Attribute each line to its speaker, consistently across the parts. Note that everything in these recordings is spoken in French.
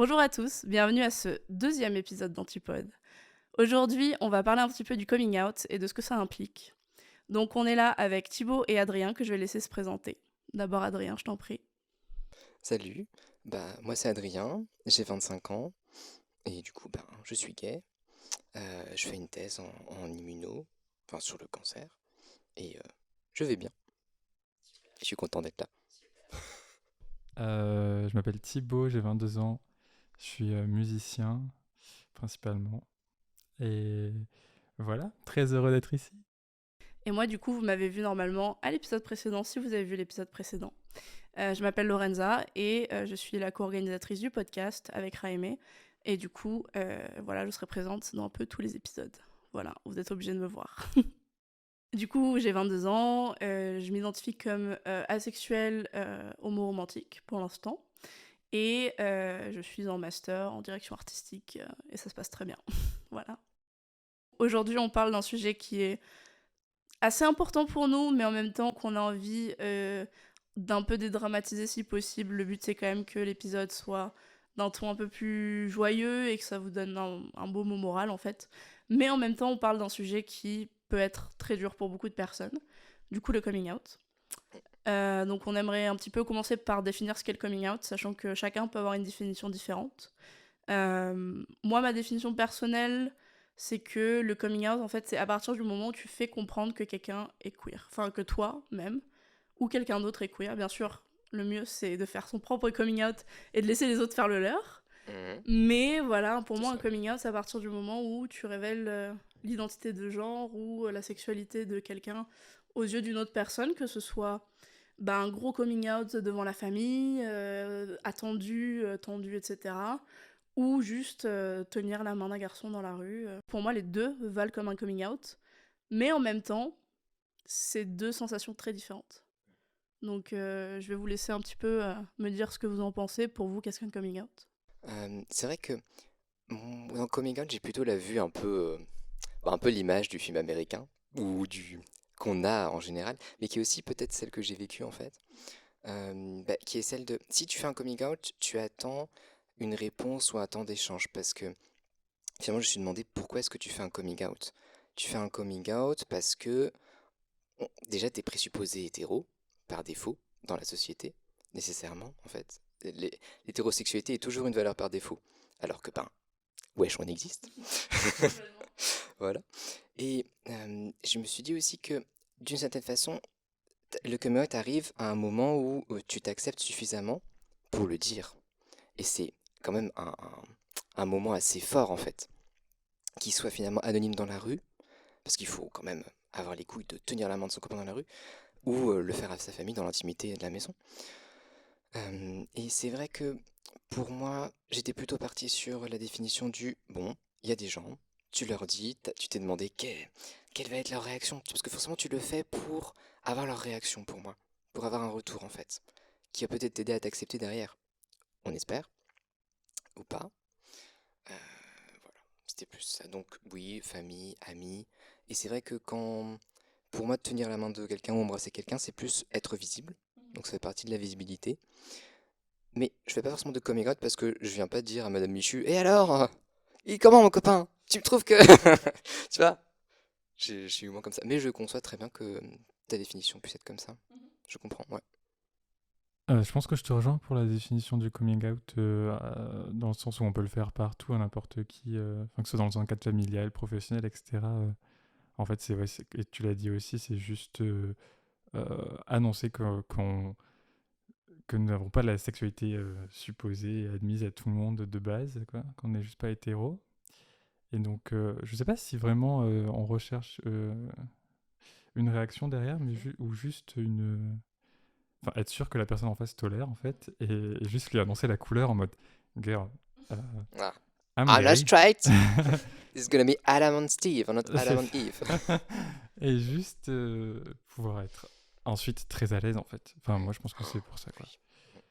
Speaker 1: Bonjour à tous, bienvenue à ce deuxième épisode d'Antipode. Aujourd'hui, on va parler un petit peu du coming out et de ce que ça implique. Donc on est là avec Thibaut et Adrien que je vais laisser se présenter. D'abord Adrien, je t'en prie.
Speaker 2: Salut, moi c'est Adrien, j'ai 25 ans et du coup je suis gay. Je fais une thèse en immuno, enfin sur le cancer et je vais bien. Je suis content d'être là.
Speaker 3: Je m'appelle Thibaut, j'ai 22 ans, je suis musicien principalement. Et voilà, très heureux d'être ici.
Speaker 1: Et moi du coup, vous m'avez vu normalement à l'épisode précédent si vous avez vu l'épisode précédent. Je m'appelle Lorenza et je suis la co-organisatrice du podcast avec Raime. Et du coup, voilà, je serai présente dans un peu tous les épisodes. Voilà, vous êtes obligés de me voir. Du coup, j'ai 22 ans, je m'identifie comme asexuelle homo-romantique pour l'instant. Et je suis en master en direction artistique et ça se passe très bien. Voilà. Aujourd'hui, on parle d'un sujet qui est assez important pour nous, mais en même temps qu'on a envie d'un peu dédramatiser si possible. Le but, c'est quand même que l'épisode soit d'un ton un peu plus joyeux et que ça vous donne un beau mot moral, en fait. Mais en même temps, on parle d'un sujet qui peut être très dur pour beaucoup de personnes. Du coup, le coming out. Donc on aimerait un petit peu commencer par définir ce qu'est le coming out, sachant que chacun peut avoir une définition différente. Moi, ma définition personnelle, c'est que le coming out, en fait, c'est à partir du moment où tu fais comprendre que quelqu'un est queer. Enfin, que toi, même, ou quelqu'un d'autre est queer. Bien sûr, le mieux, c'est de faire son propre coming out et de laisser les autres faire le leur.
Speaker 2: Mhm,
Speaker 1: Mais voilà, pour
Speaker 2: c'est
Speaker 1: moi, un
Speaker 2: ça.
Speaker 1: coming out, c'est à partir du moment où tu révèles l'identité de genre ou la sexualité de quelqu'un aux yeux d'une autre personne, que ce soit un gros coming out devant la famille, attendu, tendu, etc. Ou juste tenir la main d'un garçon dans la rue. Pour moi, les deux valent comme un coming out, mais en même temps, c'est deux sensations très différentes. Donc je vais vous laisser un petit peu me dire ce que vous en pensez. Pour vous, qu'est-ce qu'un coming out?
Speaker 2: C'est vrai que dans Coming Out j'ai plutôt la vue un peu l'image du film américain ou du qu'on a en général, mais qui est aussi peut-être celle que j'ai vécue en fait. Qui est celle de si tu fais un coming out, tu attends une réponse ou un temps d'échange parce que finalement, je me suis demandé pourquoi est-ce que tu fais un coming out? Tu fais un coming out parce que déjà, tu es présupposé hétéro, par défaut, dans la société, nécessairement, en fait. L'hétérosexualité est toujours une valeur par défaut. Alors que, wesh, on existe. Voilà. Et je me suis dit aussi que, d'une certaine façon, le coming out arrive à un moment où tu t'acceptes suffisamment pour le dire. Et c'est quand même un moment assez fort, en fait, qui soit finalement anonyme dans la rue, parce qu'il faut quand même avoir les couilles de tenir la main de son copain dans la rue, ou le faire à sa famille dans l'intimité de la maison. Et c'est vrai que pour moi, j'étais plutôt parti sur la définition du bon, il y a des gens, tu leur dis, tu t'es demandé quelle va être leur réaction, parce que forcément tu le fais pour avoir leur réaction pour moi, pour avoir un retour en fait, qui va peut-être t'aider à t'accepter derrière, on espère, ou pas. Euh, voilà, c'était plus ça. Donc oui, famille, amis. Et c'est vrai que pour moi, tenir la main de quelqu'un ou embrasser quelqu'un, c'est plus être visible. Donc ça fait partie de la visibilité. Mais je fais pas forcément de coming out parce que je viens pas dire à Madame Michu, et alors, il est comment mon copain? Tu me trouves que... tu vois? Je suis moins comme ça. Mais je conçois très bien que ta définition puisse être comme ça. Je comprends, ouais.
Speaker 3: Je pense que je te rejoins pour la définition du coming out, dans le sens où on peut le faire partout, à n'importe qui, que ce soit dans un cadre familial, professionnel, etc. En fait, c'est vrai, et tu l'as dit aussi, c'est juste annoncer que nous n'avons pas la sexualité supposée et admise à tout le monde de base, quoi, qu'on n'est juste pas hétéro. Et donc, je sais pas si vraiment on recherche une réaction derrière, mais ou juste une. Enfin, être sûr que la personne en face tolère, en fait, et juste lui annoncer la couleur en mode Girl, uh,
Speaker 2: Ah.
Speaker 3: I'm
Speaker 2: Ah, let's
Speaker 3: gay.
Speaker 2: try it! This is gonna be Adam and Steve, not
Speaker 3: C'est
Speaker 2: Adam and
Speaker 3: ça.
Speaker 2: Eve.
Speaker 3: Et juste pouvoir être ensuite très à l'aise, en fait. Enfin, moi, je pense que c'est pour ça, quoi.
Speaker 2: Oui.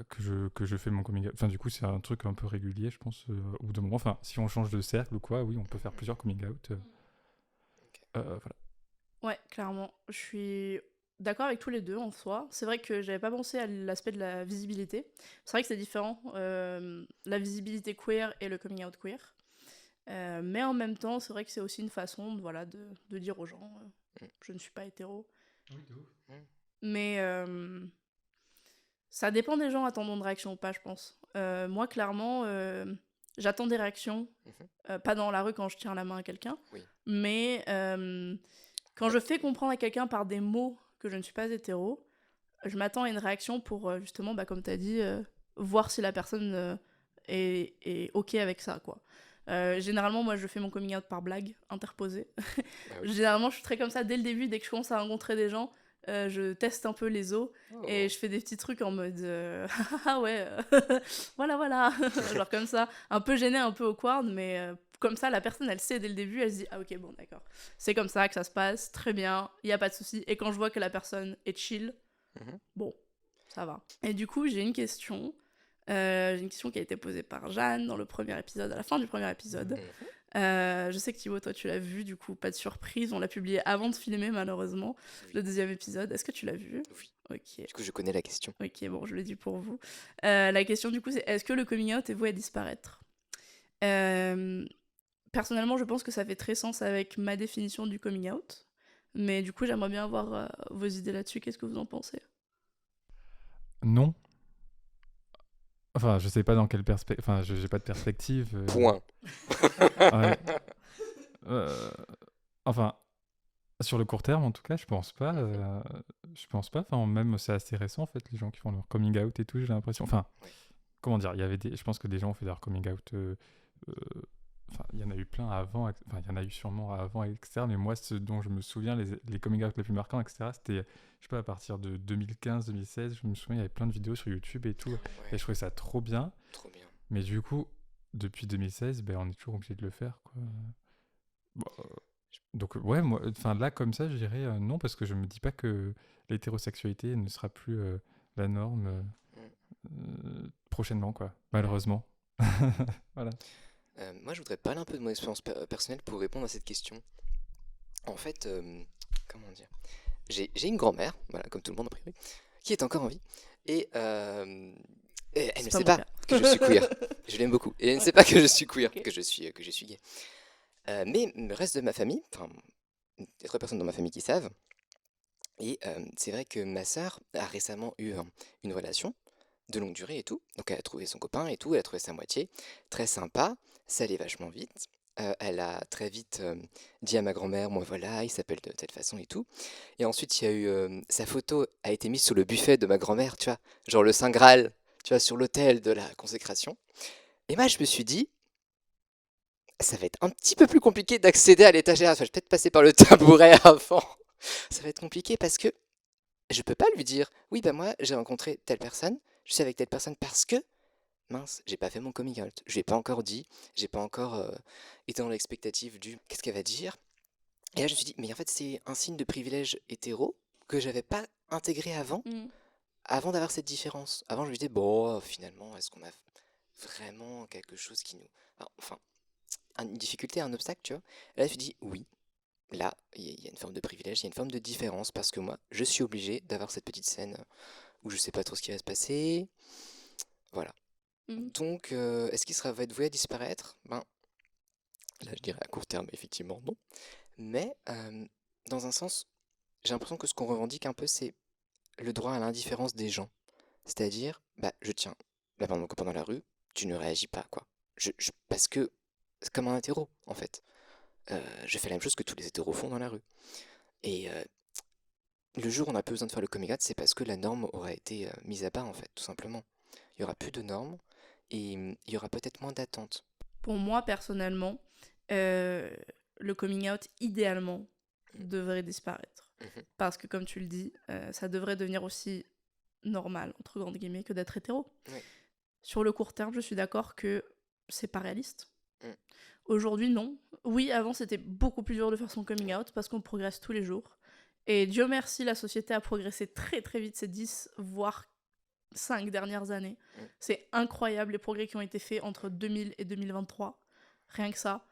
Speaker 3: Que je fais mon coming out. Enfin, du coup, c'est un truc un peu régulier, je pense, au bout d'un moment. Enfin, si on change de cercle ou quoi, oui, on peut faire plusieurs coming out.
Speaker 2: Ok.
Speaker 3: Voilà.
Speaker 1: Ouais, clairement. Je suis d'accord avec tous les deux en soi. C'est vrai que j'avais pas pensé à l'aspect de la visibilité. C'est vrai que c'est différent, la visibilité queer et le coming out queer. Mais en même temps, c'est vrai que c'est aussi une façon voilà, de dire aux gens je ne suis pas hétéro.
Speaker 3: Oui, de ouf.
Speaker 1: Mais ça dépend des gens attendant de réaction ou pas, je pense. Moi, clairement, j'attends des réactions, pas dans la rue quand je tiens la main à quelqu'un,
Speaker 2: Oui.
Speaker 1: mais quand je fais comprendre à quelqu'un par des mots que je ne suis pas hétéro, je m'attends à une réaction pour justement, comme tu as dit, voir si la personne est OK avec ça, quoi. Généralement, moi, je fais mon coming out par blague interposée.
Speaker 2: Bah oui.
Speaker 1: Généralement, je suis très comme ça dès le début, dès que je commence à rencontrer des gens, je teste un peu les os et
Speaker 2: Oh.
Speaker 1: je fais des petits trucs en mode ah ouais, voilà, genre comme ça, un peu gêné, un peu awkward, mais comme ça, la personne, elle sait dès le début, elle se dit ah ok, bon, d'accord, c'est comme ça que ça se passe, très bien, il y a pas de souci. Et quand je vois que la personne est chill,
Speaker 2: Mhm.
Speaker 1: bon, ça va. Et du coup, j'ai une question. J'ai une question qui a été posée par Jeanne dans le premier épisode, à la fin du premier épisode. Je sais que Thibaut, toi, tu l'as vu, du coup, pas de surprise. On l'a publié avant de filmer, malheureusement,
Speaker 2: Oui.
Speaker 1: le deuxième épisode. Est-ce que tu l'as vu?
Speaker 2: Oui.
Speaker 1: Ok.
Speaker 2: Du coup, je connais la question.
Speaker 1: Ok, bon, je le dis pour vous. La question, du coup, c'est est-ce que le coming out est voué à disparaître? Personnellement, je pense que ça fait très sens avec ma définition du coming out. Mais du coup, j'aimerais bien avoir vos idées là-dessus. Qu'est-ce que vous en pensez?
Speaker 3: Non. Enfin, je sais pas dans quelle perspective. Enfin, j'ai pas de perspective.
Speaker 2: Point.
Speaker 3: Ouais. Enfin, sur le court terme, en tout cas, je pense pas. Je pense pas. Enfin, même c'est assez récent en fait, les gens qui font leur coming out et tout. J'ai l'impression. Enfin,
Speaker 2: Ouais.
Speaker 3: comment dire, il y avait je pense que des gens ont fait leur coming out. Enfin, il y en a eu plein avant. Enfin, il y en a eu sûrement avant, etc. Mais moi, ce dont je me souviens, les coming out les plus marquants, etc. C'était, je sais pas, à partir de 2015-2016. Je me souviens, il y avait plein de vidéos sur YouTube et tout.
Speaker 2: Ouais.
Speaker 3: Et je trouvais ça trop bien.
Speaker 2: Trop bien.
Speaker 3: Mais du coup, depuis 2016, ben, on est toujours obligé de le faire, quoi. Bon, donc ouais, moi, enfin là comme ça, je dirais non parce que je me dis pas que l'hétérosexualité ne sera plus la norme prochainement, quoi. Malheureusement. Voilà.
Speaker 2: Moi, je voudrais parler un peu de mon expérience personnelle pour répondre à cette question. En fait, comment dire, j'ai une grand-mère, voilà, comme tout le monde a priori, qui est encore en vie, et elle ne
Speaker 1: C'est pas
Speaker 2: sait
Speaker 1: mon
Speaker 2: pas
Speaker 1: cas.
Speaker 2: que je suis queer. Je l'aime beaucoup. Et elle ne
Speaker 1: Ouais.
Speaker 2: sait pas que je suis queer,
Speaker 1: Ok.
Speaker 2: que je suis gay. Mais le reste de ma famille, enfin, il y a 3 personnes dans ma famille qui savent. Et c'est vrai que ma sœur a récemment eu une relation de longue durée et tout. Donc elle a trouvé son copain et tout, elle a trouvé sa moitié. Très sympa, ça allait vachement vite. Elle a très vite dit à ma grand-mère, moi voilà, il s'appelle de telle façon et tout. Et ensuite, il y a eu sa photo a été mise sur le buffet de ma grand-mère, tu vois, genre le Saint Graal, tu vois, sur l'autel de la consécration. Et moi, je me suis dit, ça va être un petit peu plus compliqué d'accéder à l'étagère. Enfin, je vais peut-être passer par le tabouret avant. Ça va être compliqué parce que je peux pas lui dire, oui, bah moi, j'ai rencontré telle personne, je suis avec telle personne parce que, mince, j'ai pas fait mon coming out. Je lui ai pas encore dit, j'ai pas encore été dans l'expectative du qu'est-ce qu'elle va dire. Et là, je me suis dit, mais en fait, c'est un signe de privilège hétéro que j'avais pas intégré
Speaker 1: Mm.
Speaker 2: avant d'avoir cette différence. Avant, je me disais, bon, finalement, est-ce qu'on a vraiment quelque chose qui nous. Enfin, une difficulté, un obstacle, tu vois. Et là, je me suis dit, oui, là, il y a une forme de privilège, il y a une forme de différence parce que moi, je suis obligé d'avoir cette petite scène où je sais pas trop ce qui va se passer. Voilà.
Speaker 1: Mm.
Speaker 2: Donc, est-ce qu'il va être voué à disparaître? Ben, là, je dirais à court terme, effectivement, non. Mais, dans un sens, j'ai l'impression que ce qu'on revendique un peu, c'est le droit à l'indifférence des gens. C'est-à-dire, bah, je tiens la main de mon copain dans la rue, tu ne réagis pas, quoi. Parce que c'est comme un hétéro, en fait. Je fais la même chose que tous les hétéros font dans la rue. Et le jour où on n'a plus besoin de faire le coming out, c'est parce que la norme aura été mise à bas, en fait, tout simplement. Il y aura plus de normes et il y aura peut-être moins d'attentes.
Speaker 1: Pour moi, personnellement, le coming out, idéalement, devrait disparaître.
Speaker 2: Mhm.
Speaker 1: Parce que, comme tu le dis, ça devrait devenir aussi normal, entre grandes guillemets, que d'être hétéro.
Speaker 2: Oui.
Speaker 1: Sur le court terme, je suis d'accord que c'est pas réaliste.
Speaker 2: Mm.
Speaker 1: Aujourd'hui, non. Oui, avant, c'était beaucoup plus dur de faire son coming out parce qu'on progresse tous les jours. Et Dieu merci, la société a progressé très très vite ces 10, voire 5 dernières années.
Speaker 2: Mm.
Speaker 1: C'est incroyable les progrès qui ont été faits entre 2000 et 2023. Rien que ça.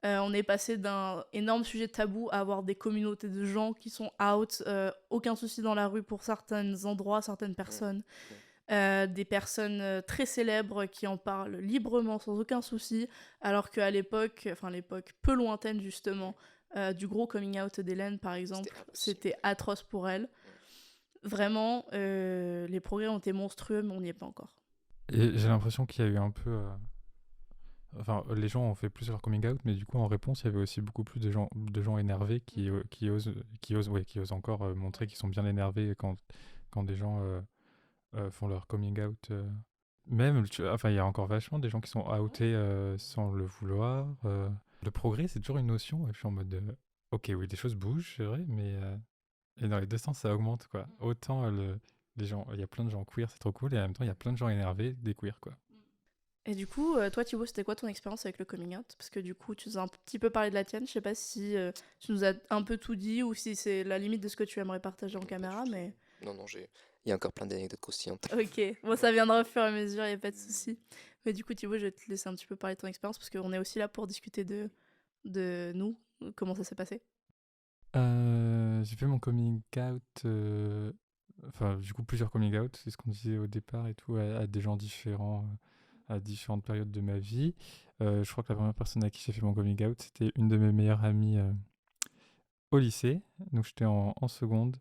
Speaker 1: On est passé d'un énorme sujet tabou à avoir des communautés de gens qui sont out, aucun souci dans la rue pour certains endroits, certaines personnes. Des personnes très célèbres qui en parlent librement sans aucun souci, alors qu'à l'époque peu lointaine justement, du gros coming out d'Hélène par exemple, c'était atroce pour elle. Vraiment, les progrès ont été monstrueux, mais on n'y est pas encore.
Speaker 3: Et j'ai l'impression qu'il y a eu un peu... Enfin, les gens ont fait plus leur coming out, mais du coup, en réponse, il y avait aussi beaucoup plus de gens énervés qui osent encore montrer qu'ils sont bien énervés quand des gens font leur coming out. Même, enfin, il y a encore vachement des gens qui sont outés sans le vouloir. Le progrès, c'est toujours une notion. Et je suis en mode, ok, oui, des choses bougent, c'est vrai, mais et dans les deux sens, ça augmente, quoi. Autant les gens, il y a plein de gens queer, c'est trop cool, et en même temps, il y a plein de gens énervés, des queers, quoi.
Speaker 1: Et du coup, toi Thibaut, c'était quoi ton expérience avec le coming out? Parce que du coup, tu nous as un petit peu parlé de la tienne. Je sais pas si tu nous as un peu tout dit ou si c'est la limite de ce que tu aimerais partager en caméra, mais...
Speaker 2: Non, il y a encore plein d'anecdotes croustillantes.
Speaker 1: Ok, bon, ça viendra au fur et à mesure, il n'y a pas de souci. Mais du coup, Thibaut, je vais te laisser un petit peu parler de ton expérience parce qu'on est aussi là pour discuter de nous, comment ça s'est passé.
Speaker 3: J'ai fait mon coming out, enfin, du coup, plusieurs coming out, c'est ce qu'on disait au départ et tout, à des gens différents, à différentes périodes de ma vie. Je crois que la première personne à qui j'ai fait mon coming out, c'était une de mes meilleures amies au lycée. Donc, j'étais en seconde.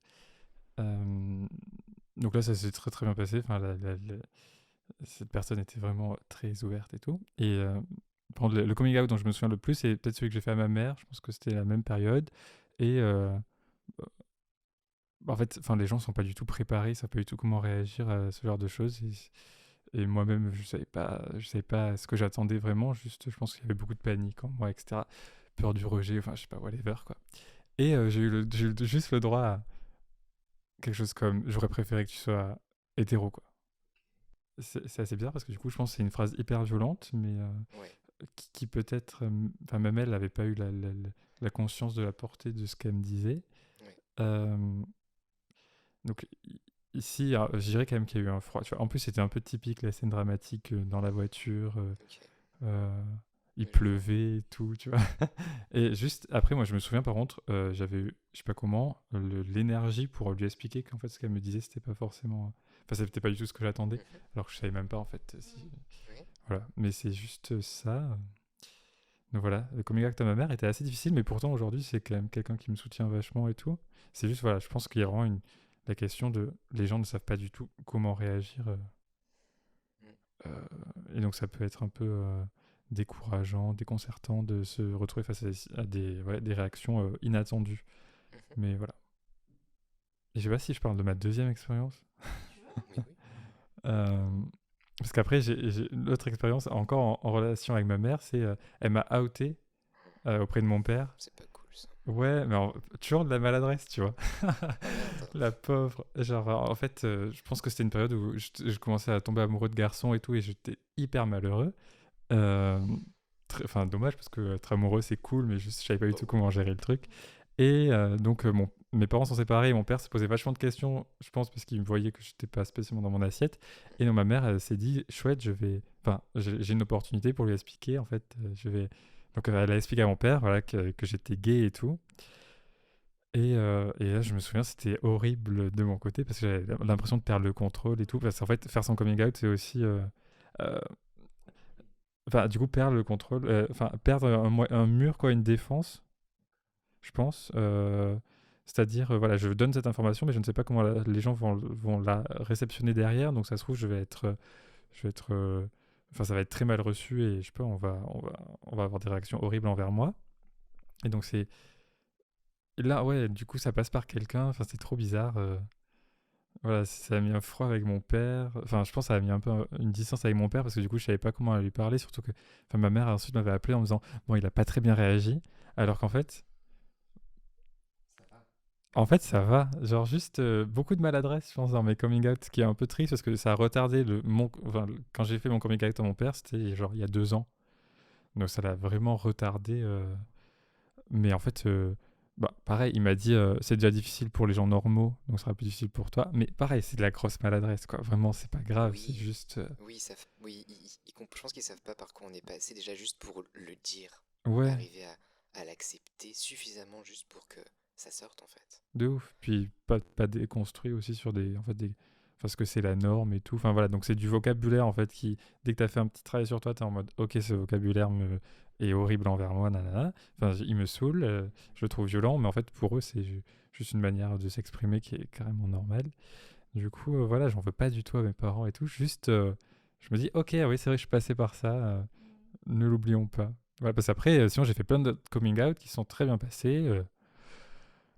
Speaker 3: Donc là, ça s'est très très bien passé. Enfin, cette personne était vraiment très ouverte et tout. Et le coming out dont je me souviens le plus, c'est peut-être celui que j'ai fait à ma mère. Je pense que c'était la même période. Et en fait, les gens sont pas du tout préparés, ils savent pas du tout comment réagir à ce genre de choses. Et moi-même, je savais pas ce que j'attendais vraiment. Juste, je pense qu'il y avait beaucoup de panique en moi, etc. Peur du rejet, enfin, je sais pas, whatever, quoi. Et j'ai eu juste le droit à quelque chose comme j'aurais préféré que tu sois hétéro, quoi. C'est assez bizarre parce que du coup, je pense que c'est une phrase hyper violente, mais qui peut-être. Enfin, même elle n'avait pas eu la conscience de la portée de ce qu'elle me disait. Donc, ici, je dirais quand même qu'il y a eu un froid. Tu vois. En plus, c'était un peu typique la scène dramatique dans la voiture. Il pleuvait et tout, tu vois. Et juste après, moi, je me souviens par contre, j'avais eu, je sais pas comment, l'énergie pour lui expliquer qu'en fait, ce qu'elle me disait, c'était pas forcément. Enfin, c'était pas du tout ce que j'attendais. Alors que je savais même pas en fait. Voilà. Mais c'est juste ça. Donc voilà, le coming out à ma mère était assez difficile, mais pourtant aujourd'hui, c'est quand même quelqu'un qui me soutient vachement et tout. C'est juste, voilà, je pense qu'il y a vraiment la question de. Les gens ne savent pas du tout comment réagir. Et donc, ça peut être un peu décourageant, déconcertant de se retrouver face à des réactions inattendues. Mais voilà. Et je sais pas si je parle de ma deuxième expérience. Parce qu'après, j'ai l'autre expérience, encore en relation avec ma mère, c'est elle m'a outé auprès de mon père.
Speaker 2: C'est pas cool ça.
Speaker 3: Ouais, mais toujours de la maladresse, tu vois. La pauvre. Genre, en fait, je pense que c'était une période où je commençais à tomber amoureux de garçons et tout, et j'étais hyper malheureux. Enfin, dommage, parce que être amoureux, c'est cool, mais juste, je savais pas du tout comment gérer le truc. Et donc, mes parents sont séparés et mon père se posait vachement de questions, je pense, parce qu'il me voyait que j'étais pas spécialement dans mon assiette. Et donc, ma mère, elle s'est dit, chouette, enfin, j'ai une opportunité pour lui expliquer, en fait, Donc, elle a expliqué à mon père, voilà, que j'étais gay et tout. Et là, je me souviens, c'était horrible de mon côté, parce que j'avais l'impression de perdre le contrôle et tout. Parce qu'en fait, faire son coming out, c'est aussi... Enfin, du coup, perdre le contrôle, enfin, perdre un mur, quoi, une défense, je pense. C'est-à-dire, voilà, je donne cette information, mais je ne sais pas comment les gens vont la réceptionner derrière. Donc, ça se trouve, enfin, ça va être très mal reçu et je sais pas, on va avoir des réactions horribles envers moi. Et donc, là, ouais, du coup, ça passe par quelqu'un. Enfin, c'est trop bizarre. Voilà, ça a mis un froid avec mon père. Enfin, je pense que ça a mis un peu une distance avec mon père parce que du coup, je savais pas comment lui parler. Surtout que enfin, ma mère ensuite m'avait appelé en me disant bon, il a pas très bien réagi. Alors qu'en fait, ça va. Genre, juste beaucoup de maladresse, je pense, dans mes coming out, ce qui est un peu triste parce que ça a retardé quand j'ai fait mon coming out à mon père, c'était genre il y a 2 ans. Donc, ça l'a vraiment retardé. Mais en fait, pareil, il m'a dit c'est déjà difficile pour les gens normaux, donc ce sera plus difficile pour toi. Mais pareil, c'est de la grosse maladresse, quoi. Vraiment, c'est pas grave, c'est juste.
Speaker 2: Oui, je pense qu'ils savent pas par quoi on est passé déjà juste pour le dire.
Speaker 3: Ouais,
Speaker 2: arriver à l'accepter suffisamment juste pour que ça sorte en fait.
Speaker 3: de ouf. Puis pas déconstruit aussi sur des, en fait, des, parce que c'est la norme et tout. Enfin voilà, donc c'est du vocabulaire en fait qui, dès que t'as fait un petit travail sur toi, t'es en mode, ok, ce vocabulaire est horrible envers moi, nanana. Enfin, il me saoule, je le trouve violent, mais en fait pour eux c'est juste une manière de s'exprimer qui est carrément normale. Du coup, voilà, j'en veux pas du tout à mes parents et tout. Juste, je me dis, ok, oui, c'est vrai, je suis passé par ça. Ne l'oublions pas. Voilà, parce qu'après, sinon, j'ai fait plein de coming out qui sont très bien passés.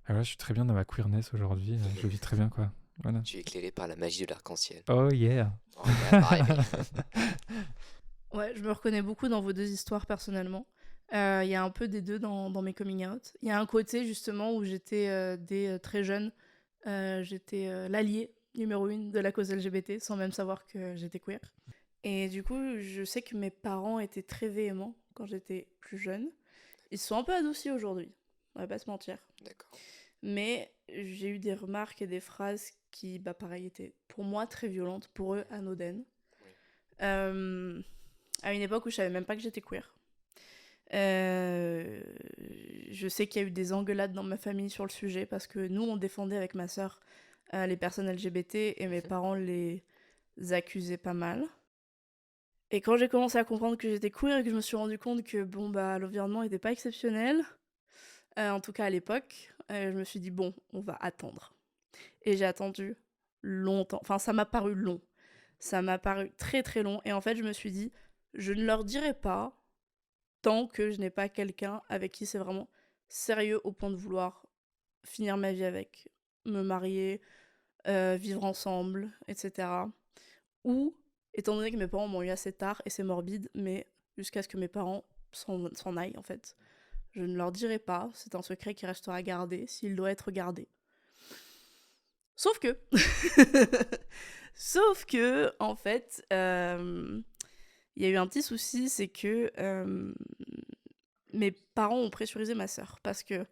Speaker 3: Voilà, je suis très bien dans ma queerness aujourd'hui. Je vis très bien, quoi. Voilà.
Speaker 2: Tu es éclairé par la magie de l'arc-en-ciel.
Speaker 3: Oh yeah.
Speaker 2: Oh yeah, baby.
Speaker 1: Ouais, je me reconnais beaucoup dans vos deux histoires personnellement. Il y a un peu des deux dans mes coming out. Il y a un côté justement où j'étais dès très jeune, j'étais l'allié numéro 1 de la cause LGBT sans même savoir que j'étais queer. Et du coup, je sais que mes parents étaient très véhéments quand j'étais plus jeune. Ils se sont un peu adoucis aujourd'hui, on va pas se mentir.
Speaker 2: D'accord.
Speaker 1: Mais j'ai eu des remarques et des phrases qui, bah pareil, étaient pour moi très violentes, pour eux anodines.
Speaker 2: Oui.
Speaker 1: À une époque où je savais même pas que j'étais queer. Euh, je sais qu'il y a eu des engueulades dans ma famille sur le sujet parce que nous, on défendait avec ma sœur les personnes LGBT et mes parents les accusaient pas mal. Et quand j'ai commencé à comprendre que j'étais queer et que je me suis rendu compte que bon bah l'environnement était pas exceptionnel, en tout cas à l'époque, je me suis dit bon, on va attendre. Et j'ai attendu longtemps. Enfin, ça m'a paru long. Ça m'a paru très très long. Et en fait, je me suis dit, je ne leur dirai pas tant que je n'ai pas quelqu'un avec qui c'est vraiment sérieux au point de vouloir finir ma vie avec, me marier, vivre ensemble, etc. Ou, étant donné que mes parents m'ont eu assez tard, et c'est morbide, mais jusqu'à ce que mes parents s'en aillent, en fait. Je ne leur dirai pas, c'est un secret qui restera gardé, s'il doit être gardé. Sauf que... Sauf que, en fait, il y a eu un petit souci, c'est que mes parents ont pressurisé ma sœur. Parce que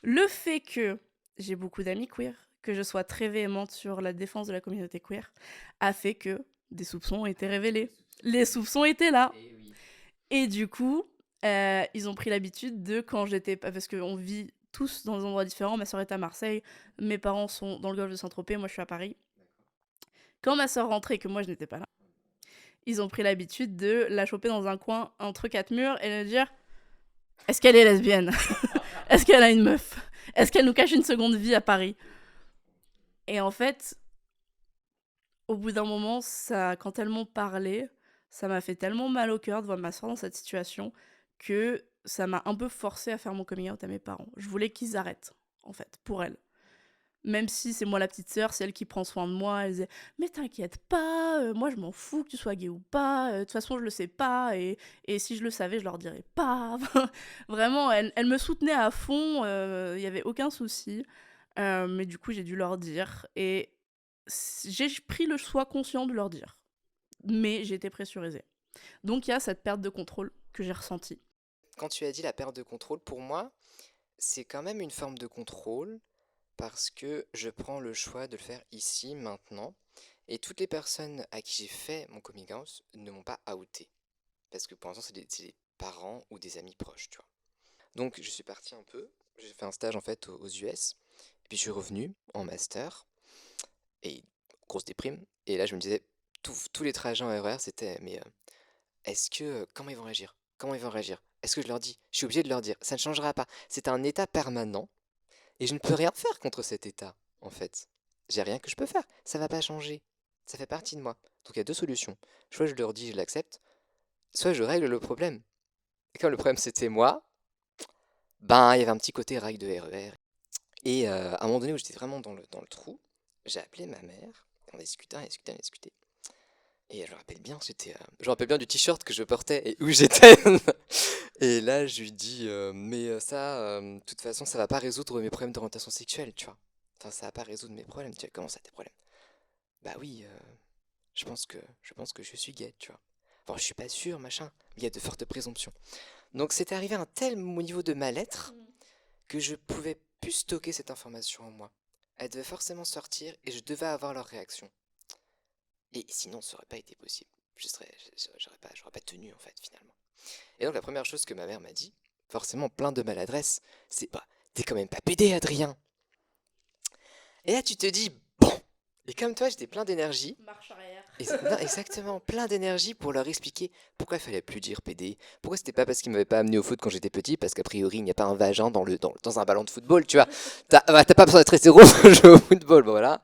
Speaker 1: le fait que j'ai beaucoup d'amis queer, que je sois très véhémente sur la défense de la communauté queer, a fait que des soupçons ont été révélés. Les soupçons étaient là.
Speaker 2: Eh oui.
Speaker 1: Et du coup, ils ont pris l'habitude de quand j'étais... Parce qu'on vit tous dans des endroits différents. Ma sœur est à Marseille, mes parents sont dans le golfe de Saint-Tropez, moi je suis à Paris. Quand ma sœur rentrait et que moi je n'étais pas là, ils ont pris l'habitude de la choper dans un coin entre quatre murs et de dire est-ce qu'elle est lesbienne? Est-ce qu'elle a une meuf? Est-ce qu'elle nous cache une seconde vie à Paris? Et en fait, au bout d'un moment, ça, quand elles m'ont parlé, ça m'a fait tellement mal au cœur de voir ma soeur dans cette situation que ça m'a un peu forcé à faire mon coming out à mes parents. Je voulais qu'ils arrêtent, en fait, pour elles. Même si c'est moi la petite sœur, c'est elle qui prend soin de moi. Elle disait mais t'inquiète pas, moi je m'en fous que tu sois gay ou pas. De toute façon je le sais pas et si je le savais je leur dirais pas. Vraiment, elle me soutenait à fond. Il y avait aucun souci. Mais du coup j'ai dû leur dire et j'ai pris le choix conscient de leur dire. Mais j'ai été pressurisée. Donc il y a cette perte de contrôle que j'ai ressentie.
Speaker 2: Quand tu as dit la perte de contrôle, pour moi, c'est quand même une forme de contrôle parce que je prends le choix de le faire ici, maintenant. Et toutes les personnes à qui j'ai fait mon coming out ne m'ont pas outé. Parce que pour l'instant, c'est des parents ou des amis proches, tu vois. Donc, je suis parti un peu. J'ai fait un stage en fait aux US. Et puis, je suis revenu en master. Et grosse déprime. Et là, je me disais, tous les trajets en RER, c'était, mais comment ils vont réagir? Comment ils vont réagir? Est-ce que je leur dis? Je suis obligé de leur dire. Ça ne changera pas. C'est un état permanent. Et je ne peux rien faire contre cet état, en fait. J'ai rien que je peux faire. Ça va pas changer. Ça fait partie de moi. Donc il y a deux solutions. Soit je leur dis, je l'accepte, soit je règle le problème. Et comme le problème c'était moi, ben il y avait un petit côté rail de RER. Et à un moment donné où j'étais vraiment dans le trou, j'ai appelé ma mère. On discutait, on discutait, on discutait. Et je me rappelle bien, je me rappelle bien du t-shirt que je portais et où j'étais. Et là, je lui dis, mais ça, de toute façon, ça va pas résoudre mes problèmes d'orientation sexuelle, tu vois. Enfin, ça va pas résoudre mes problèmes. Tu vois, comment ça, tes problèmes? Bah oui, je pense que je suis gay, tu vois. Bon, je suis pas sûr, machin, mais il y a de fortes présomptions. Donc, c'était arrivé à un tel niveau de mal-être que je pouvais plus stocker cette information en moi. Elle devait forcément sortir et je devais avoir leur réaction. Et sinon, ça aurait pas été possible. J'aurais pas tenu, en fait, finalement. Et donc, la première chose que ma mère m'a dit, forcément plein de maladresse. T'es quand même pas pédé, Adrien. Et là, tu te dis, bon. Et comme toi, j'étais plein d'énergie.
Speaker 1: Marche arrière.
Speaker 2: Non, exactement, plein d'énergie pour leur expliquer pourquoi il fallait plus dire PD. Pourquoi c'était pas parce qu'ils m'avaient pas amené au foot quand j'étais petit, parce qu'a priori, il n'y a pas un vagin dans un ballon de football, tu vois. T'as pas besoin d'être hétéro pour jouer au football, bon, voilà.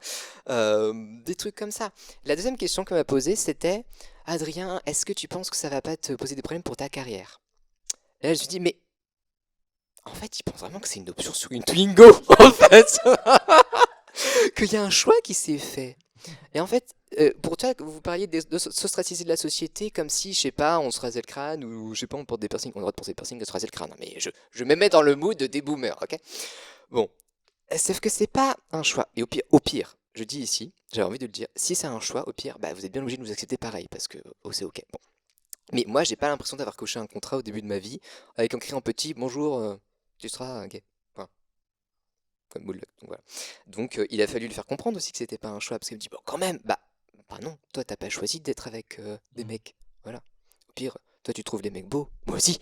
Speaker 2: Des trucs comme ça. La deuxième question qu'on m'a posée, c'était, Adrien, est-ce que tu penses que ça va pas te poser des problèmes pour ta carrière? Et là, je me suis dit, mais en fait, ils pensent vraiment que c'est une option sur une Twingo, en fait. Qu'il y a un choix qui s'est fait. Et en fait, pour toi, vous parliez de s'ostraciser de la société comme si, je sais pas, on se rasait le crâne ou je sais pas, on porte des piercings, on a le droit de porter des piercings et se raser le crâne. Non, mais je me mets dans le mood des boomers, ok? Bon, sauf que c'est pas un choix. Et au pire, je dis ici, j'avais envie de le dire, si c'est un choix, au pire, bah, vous êtes bien obligé de nous accepter pareil parce que c'est ok. Bon. Mais moi, j'ai pas l'impression d'avoir coché un contrat au début de ma vie avec écrit en petit, bonjour, tu seras gay. Comme Moonlock, donc voilà. Donc il a fallu lui faire comprendre aussi que c'était pas un choix, parce qu'il me dit, bon quand même, bah non, toi t'as pas choisi d'être avec des mecs, voilà. Au pire, toi tu trouves les mecs beaux, moi aussi.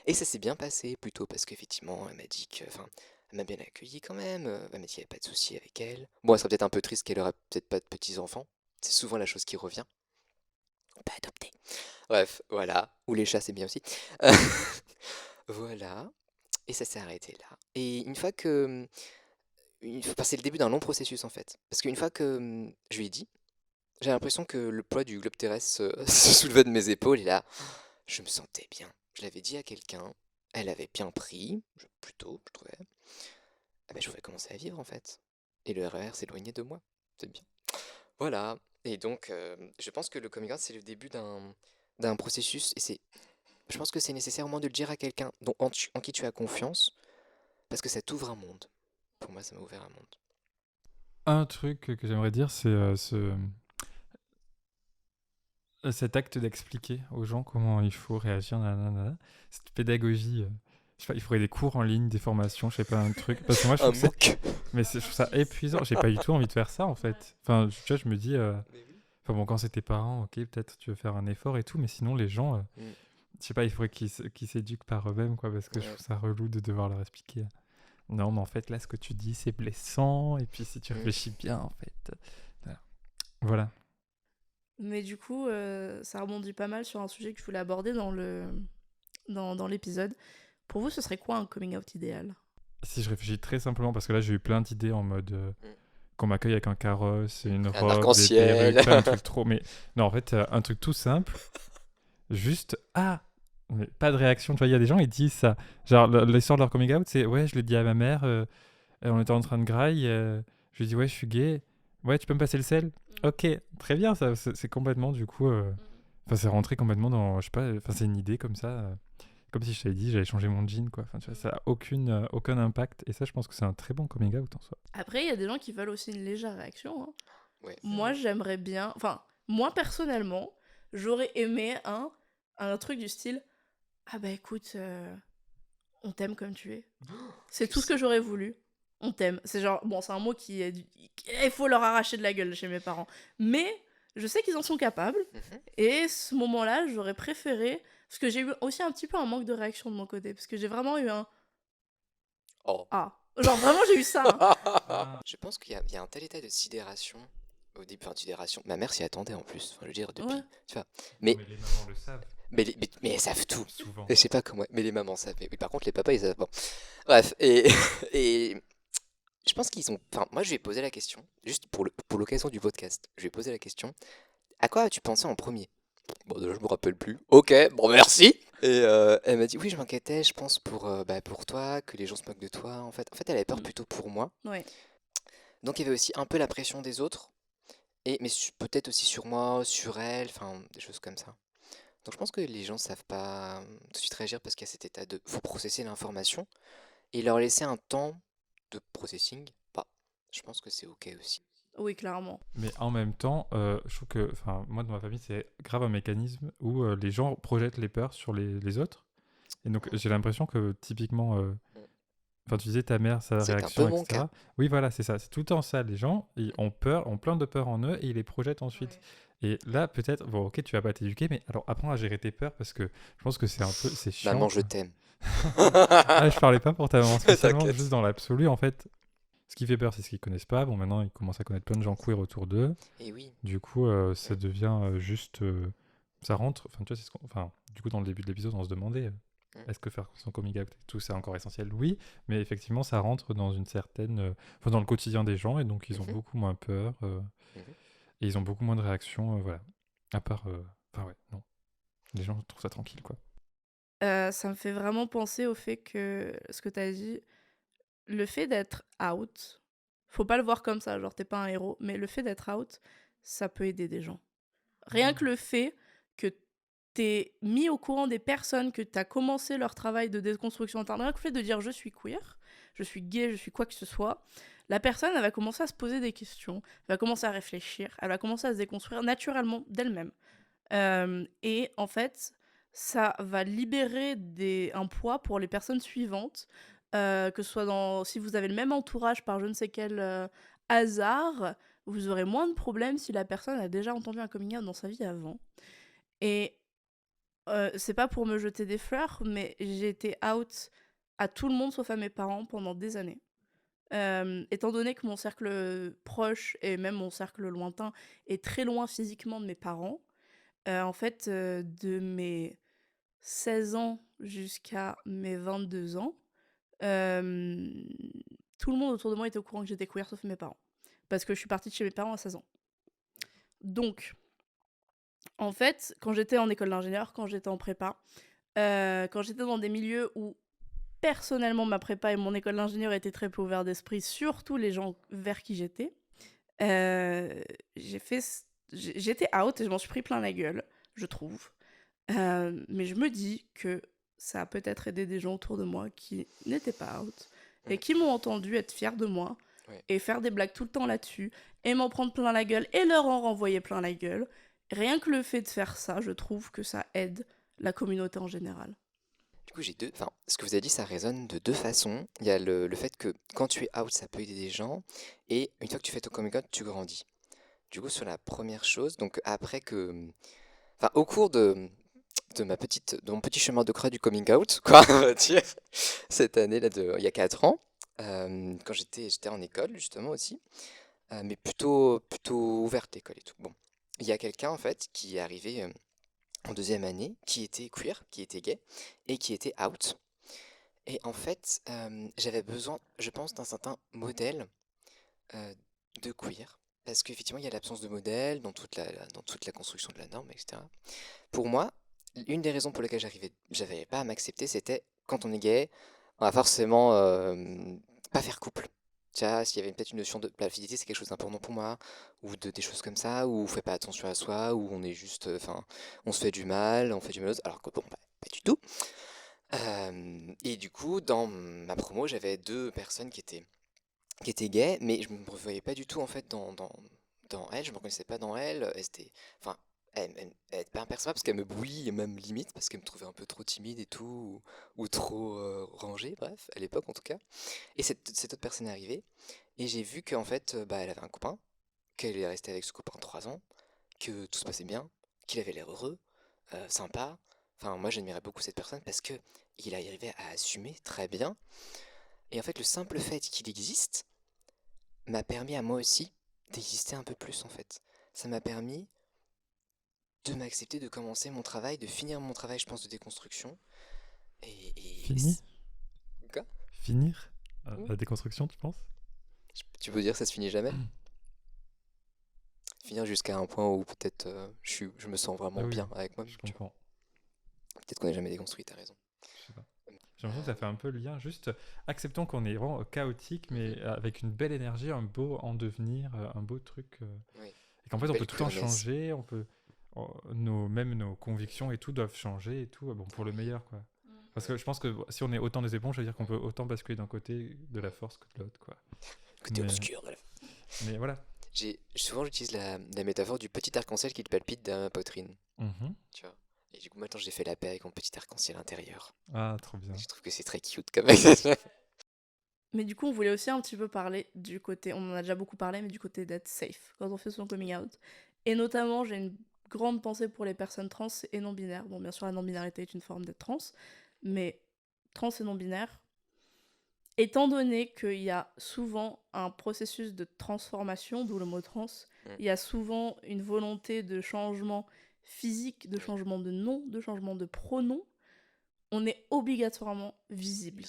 Speaker 2: Et ça s'est bien passé plutôt, parce qu'effectivement, elle m'a dit que, enfin, elle m'a bien accueilli quand même, elle m'a dit qu'il n'y avait pas de souci avec elle. Bon, elle serait peut-être un peu triste qu'elle aurait peut-être pas de petits-enfants, c'est souvent la chose qui revient. On peut adopter. Bref, voilà, ou les chats c'est bien aussi. Voilà. Et ça s'est arrêté là. Et une fois que... c'est le début d'un long processus en fait. Parce qu'une fois que je lui ai dit, j'ai l'impression que le poids du globe terrestre se soulevait de mes épaules et là, je me sentais bien. Je l'avais dit à quelqu'un, elle avait bien pris, plutôt, je trouvais. Ah ben, je pouvais commencer à vivre en fait. Et le RER s'éloignait de moi. C'est bien. Voilà. Et donc, je pense que le coming out, c'est le début d'un processus. Et je pense que c'est nécessaire au moins de le dire à quelqu'un en qui tu as confiance. Parce que ça t'ouvre un monde. Pour moi, ça m'a ouvert un monde.
Speaker 3: Un truc que j'aimerais dire, c'est cet acte d'expliquer aux gens comment il faut réagir, nanana. Cette pédagogie. Je sais pas, il faudrait des cours en ligne, des formations, je sais pas, un truc. Parce que moi, je trouve, je trouve ça épuisant. J'ai pas du tout envie de faire ça, en fait. Enfin, tu vois, je me dis... Enfin bon, quand c'est tes parents, ok, peut-être tu veux faire un effort et tout, mais sinon, les gens... Je sais pas, il faudrait qu'ils s'éduquent par eux-mêmes, quoi, parce que je trouve ça relou de devoir leur expliquer. Non, mais en fait, là, ce que tu dis, c'est blessant. Et puis, si tu réfléchis bien, en fait... Voilà.
Speaker 1: Mais du coup, ça rebondit pas mal sur un sujet que je voulais aborder dans l'épisode. Pour vous, ce serait quoi un coming out idéal?
Speaker 3: Si je réfléchis très simplement, parce que là, j'ai eu plein d'idées en mode... qu'on m'accueille avec un carrosse et une robe,
Speaker 2: arc-en-ciel.
Speaker 3: des perruques, un truc trop... Mais non, en fait, un truc tout simple. Juste... Ah, mais pas de réaction, tu vois, il y a des gens, ils disent ça. Genre, l'histoire de leur coming out, c'est, ouais, je l'ai dit à ma mère, on était en train de graille, je lui ai dit, ouais, je suis gay, ouais, tu peux me passer le sel? Ok, très bien, ça, c'est complètement, du coup, enfin, c'est rentré complètement dans, je sais pas, enfin, c'est une idée comme ça, comme si je t'avais dit, j'allais changer mon jean, quoi. Enfin, tu vois, ça a aucun impact, et ça, je pense que c'est un très bon coming out en soi.
Speaker 1: Après, il y a des gens qui veulent aussi une légère réaction. Hein.
Speaker 2: Ouais.
Speaker 1: Moi, j'aimerais bien... Enfin, moi, personnellement, j'aurais aimé un truc du style... Ah bah écoute, on t'aime comme tu es. C'est tout ce que j'aurais voulu. On t'aime. C'est genre... Bon, c'est un mot qui est... Il faut leur arracher de la gueule chez mes parents. Mais je sais qu'ils en sont capables. Et ce moment-là, j'aurais préféré... Parce que j'ai eu aussi un petit peu un manque de réaction de mon côté. Parce que j'ai vraiment eu un...
Speaker 2: Oh.
Speaker 1: Ah. Genre vraiment, j'ai eu ça. Hein.
Speaker 2: Je pense qu'il y a un tel état de sidération au début, enfin, sidération. Ma mère s'y attendait en plus, enfin, je veux dire, depuis.
Speaker 1: Ouais.
Speaker 2: Tu vois. Mais
Speaker 3: les mamans le savent.
Speaker 2: Mais elles savent tout.
Speaker 3: Souvent.
Speaker 2: Je sais pas comment. Mais les mamans savent. Oui, par contre, les papas, ils savent. Bon. Bref. Et je pense qu'ils ont. Enfin, moi, je lui ai posé la question, juste pour l'occasion du podcast. Je lui ai posé la question. À quoi as-tu pensé en premier? Bon, déjà, je me rappelle plus. Ok, bon, merci. Et elle m'a dit, oui, je m'inquiétais, je pense, pour toi, que les gens se moquent de toi. En fait, elle avait peur plutôt pour moi.
Speaker 1: Ouais.
Speaker 2: Donc, il y avait aussi un peu la pression des autres. Mais peut-être aussi sur moi, sur elle, enfin, des choses comme ça. Donc je pense que les gens savent pas tout de suite réagir parce qu'il y a cet état de... faut processer l'information et leur laisser un temps de processing. Bah, je pense que c'est ok aussi.
Speaker 1: Oui, clairement.
Speaker 3: Mais en même temps, je trouve que, enfin, moi dans ma famille, c'est grave un mécanisme où les gens projettent les peurs sur les autres. Et donc j'ai l'impression que typiquement, enfin tu disais ta mère, sa
Speaker 2: C'est
Speaker 3: réaction,
Speaker 2: un peu mon
Speaker 3: etc.
Speaker 2: cas.
Speaker 3: Oui, voilà, c'est ça. C'est tout le temps ça. Les gens, ils ont peur, ont plein de peurs en eux et ils les projettent ensuite.
Speaker 1: Ouais.
Speaker 3: Et là, peut-être, bon, ok, tu vas pas t'éduquer, mais alors apprends à gérer tes peurs parce que je pense que c'est un peu, c'est chiant.
Speaker 2: Maman, je t'aime.
Speaker 3: Ah, je parlais pas pour ta maman spécialement,
Speaker 2: T'inquiète.
Speaker 3: juste dans l'absolu, en fait. Ce qui fait peur, c'est ce qu'ils connaissent pas. Bon, maintenant, ils commencent à connaître plein de gens queer autour d'eux.
Speaker 2: Et oui.
Speaker 3: Du coup, ça devient juste. Ça rentre. Enfin, tu vois, enfin, du coup, dans le début de l'épisode, on se demandait
Speaker 2: Mm.
Speaker 3: est-ce que faire son coming out et tout, c'est encore essentiel? Oui, mais effectivement, ça rentre dans une certaine. Enfin, dans le quotidien des gens, et donc ils ont
Speaker 2: Mhm.
Speaker 3: beaucoup moins peur.
Speaker 2: Mhm.
Speaker 3: Et ils ont beaucoup moins de réactions. Voilà. À part. Enfin, ouais, non. Les gens trouvent ça tranquille, quoi.
Speaker 1: Ça me fait vraiment penser au fait que ce que tu as dit, le fait d'être out, faut pas le voir comme ça, genre t'es pas un héros, mais le fait d'être out, ça peut aider des gens. Rien que le fait que t'es mis au courant des personnes, que t'as commencé leur travail de déconstruction interne, rien que le fait de dire je suis queer, je suis gay, je suis quoi que ce soit, la personne, elle va commencer à se poser des questions, elle va commencer à réfléchir, elle va commencer à se déconstruire naturellement d'elle-même. Et en fait, ça va libérer un poids pour les personnes suivantes, que ce soit si vous avez le même entourage par je ne sais quel hasard, vous aurez moins de problèmes si la personne a déjà entendu un coming out dans sa vie avant. Et c'est pas pour me jeter des fleurs, mais j'ai été out à tout le monde sauf à mes parents pendant des années. Étant donné que mon cercle proche et même mon cercle lointain est très loin physiquement de mes parents, en fait, de mes 16 ans jusqu'à mes 22 ans, hem, tout le monde autour de moi était au courant que j'étais queer sauf mes parents. Parce que je suis partie de chez mes parents à 16 ans. Donc, en fait, quand j'étais en école d'ingénieur, quand j'étais en prépa, quand j'étais dans des milieux où personnellement ma prépa et mon école d'ingénieur étaient très peu ouverts d'esprit, surtout les gens vers qui j'étais, j'ai fait j'étais out et je m'en suis pris plein la gueule, je trouve. Mais je me dis que ça a peut-être aidé des gens autour de moi qui n'étaient pas out et
Speaker 2: Mm.
Speaker 1: qui m'ont entendu être fiers de moi
Speaker 2: Ouais.
Speaker 1: et faire des blagues tout le temps là-dessus et m'en prendre plein la gueule et leur en renvoyer plein la gueule. Rien que le fait de faire ça, je trouve que ça aide la communauté en général.
Speaker 2: Du coup, j'ai deux. Enfin, ce que vous avez dit, ça résonne de deux façons. Il y a le fait que quand tu es out, ça peut aider des gens. Et une fois que tu fais ton coming out, tu grandis. Du coup, sur la première chose, donc après que. Enfin, au cours de mon petit chemin de croix du coming out, quoi, on va dire, cette année, là, il y a 4 ans, quand j'étais en école, justement, aussi, mais plutôt ouverte l'école et tout. Bon. Il y a quelqu'un, en fait, qui est arrivé en deuxième année, qui était queer, qui était gay, et qui était out. Et en fait, j'avais besoin, je pense, d'un certain modèle euh, de queer. Parce qu'effectivement, il y a l'absence de modèle dans toute la construction de la norme, etc. Pour moi, une des raisons pour lesquelles j'avais pas à m'accepter, c'était quand on est gay, on va forcément pas faire couple. Tu vois, s'il y avait peut-être une notion de la fidélité, c'est quelque chose d'important pour moi, ou des choses comme ça, où on fait pas attention à soi, où on est juste, enfin, on se fait du mal, on fait du mal, alors que bon, bah, pas du tout. Et du coup, dans ma promo, j'avais deux personnes qui étaient gays, mais je me voyais pas du tout en fait dans elles, je me reconnaissais pas dans elles. Enfin, elle était pas impercevable parce qu'elle me bouillit, même limite, parce qu'elle me trouvait un peu trop timide et tout, ou trop rangée, bref, à l'époque en tout cas. Et cette autre personne est arrivée, et j'ai vu qu'en fait, bah, elle avait un copain, qu'elle est restée avec ce copain 3 ans, que tout se passait bien, qu'il avait l'air heureux, sympa. Enfin, moi j'admirais beaucoup cette personne parce que il arrivait à assumer très bien. Et en fait, le simple fait qu'il existe m'a permis à moi aussi d'exister un peu plus en fait. Ça m'a permis de m'accepter, de commencer mon travail, de finir mon travail, je pense, de déconstruction. Et
Speaker 3: Fini?
Speaker 2: quoi?
Speaker 3: Finir
Speaker 2: Hmm.
Speaker 3: la déconstruction, tu penses?
Speaker 2: Tu peux dire que ça se finit jamais? Finir jusqu'à un point où peut-être je me sens
Speaker 3: Ah
Speaker 2: vraiment
Speaker 3: oui,
Speaker 2: bien avec moi-même,
Speaker 3: je
Speaker 2: tu vois.
Speaker 3: comprends.
Speaker 2: Peut-être qu'on n'est jamais déconstruit, t'as raison.
Speaker 3: Je sais pas. J'ai l'impression que ça fait un peu le lien. Juste acceptons qu'on est vraiment chaotique,
Speaker 2: Mhm.
Speaker 3: mais avec une belle énergie, un beau en devenir, un beau truc.
Speaker 2: Oui.
Speaker 3: Et qu'en
Speaker 2: Une
Speaker 3: fait, on peut
Speaker 2: belle
Speaker 3: tout le temps
Speaker 2: queerness.
Speaker 3: changer. On peut, même nos convictions et tout doivent changer et tout. Bon, pour le meilleur, quoi. Parce
Speaker 2: Ouais.
Speaker 3: que je pense que si on est autant des éponges, ça veut dire qu'on peut autant basculer d'un côté de la
Speaker 2: Ouais.
Speaker 3: force que de l'autre, quoi.
Speaker 2: Côté
Speaker 3: Mais,
Speaker 2: obscur, voilà.
Speaker 3: mais voilà.
Speaker 2: Souvent j'utilise la métaphore du petit arc-en-ciel qui te palpite derrière ma poitrine,
Speaker 3: Mhm.
Speaker 2: tu vois. Et du coup maintenant j'ai fait la paix avec mon petit arc-en-ciel intérieur.
Speaker 3: Ah, trop
Speaker 2: Et
Speaker 3: bien.
Speaker 2: je trouve que c'est très cute quand même.
Speaker 1: Mais du coup, on voulait aussi un petit peu parler du côté, on en a déjà beaucoup parlé, mais du côté d'être safe quand on fait son coming out. Et notamment, j'ai une grande pensée pour les personnes trans et non-binaires. Bon, bien sûr, la non-binarité est une forme d'être trans, mais trans et non-binaire, étant donné qu'il y a souvent un processus de transformation, d'où le mot trans, il y a souvent une volonté de changement physique, de changement de nom, de changement de pronom, on est obligatoirement visible.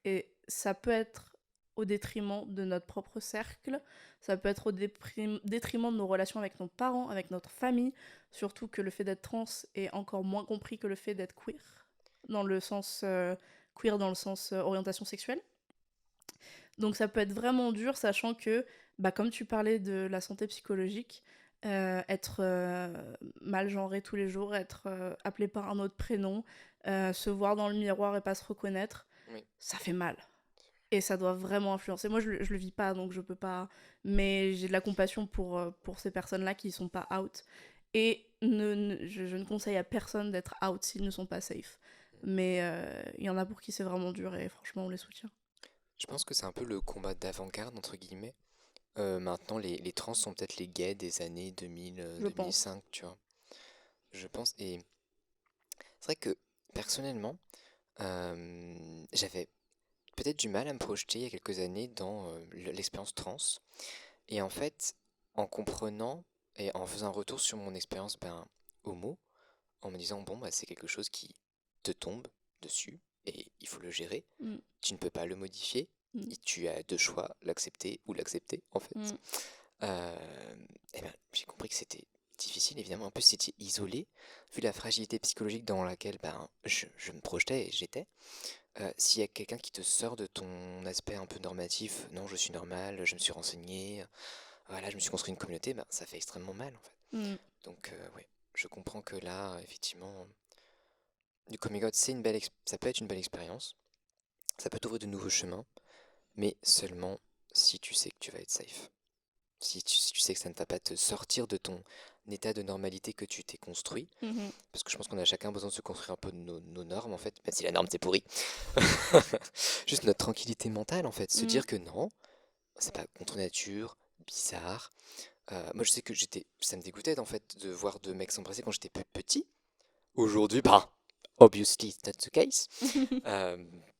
Speaker 1: Et ça peut être au détriment de notre propre cercle, ça peut être au détriment de nos relations avec nos parents, avec notre famille, surtout que le fait d'être trans est encore moins compris que le fait d'être queer, dans le sens orientation sexuelle. Donc ça peut être vraiment dur, sachant que, comme tu parlais de la santé psychologique, être mal genré tous les jours, être appelé par un autre prénom, se voir dans le miroir et pas se reconnaître, ça fait mal. Et ça doit vraiment influencer. Moi, je le vis pas, donc je peux pas... Mais j'ai de la compassion pour ces personnes-là qui sont pas out. Et je ne conseille à personne d'être out s'ils ne sont pas safe. Mais il y en a pour qui c'est vraiment dur et franchement, on les soutient.
Speaker 2: Je pense que c'est un peu le combat d'avant-garde, entre guillemets. Maintenant, les trans sont peut-être les gays des années 2000, 2005, tu vois. Je pense. Et c'est vrai que, personnellement, j'avais peut-être du mal à me projeter il y a quelques années dans l'expérience trans. Et en fait, en comprenant et en faisant un retour sur mon expérience homo, en me disant, bon, c'est quelque chose qui te tombe dessus et il faut le gérer. Tu ne peux pas le modifier. Et tu as deux choix, l'accepter ou l'accepter, en fait. J'ai compris que c'était difficile, évidemment. En plus, c'était isolé, vu la fragilité psychologique dans laquelle je me projetais et j'étais. S'il y a quelqu'un qui te sort de ton aspect un peu normatif, non, je suis normal, je me suis renseigné, voilà, je me suis construit une communauté, ça fait extrêmement mal, en fait. Donc, ouais, je comprends que là, effectivement, du coming out, ça peut être une belle expérience, ça peut t'ouvrir de nouveaux chemins, mais seulement si tu sais que tu vas être safe. Si tu sais que ça ne va pas te sortir de ton état de normalité que tu t'es construit, parce que je pense qu'on a chacun besoin de se construire un peu de nos normes, en fait, même si la norme c'est pourri. Juste notre tranquillité mentale, en fait, se dire que non, c'est pas contre nature, bizarre. Moi, je sais que ça me dégoûtait, en fait, de voir deux mecs s'embrasser quand j'étais petit. Aujourd'hui, obviously, it's not the case.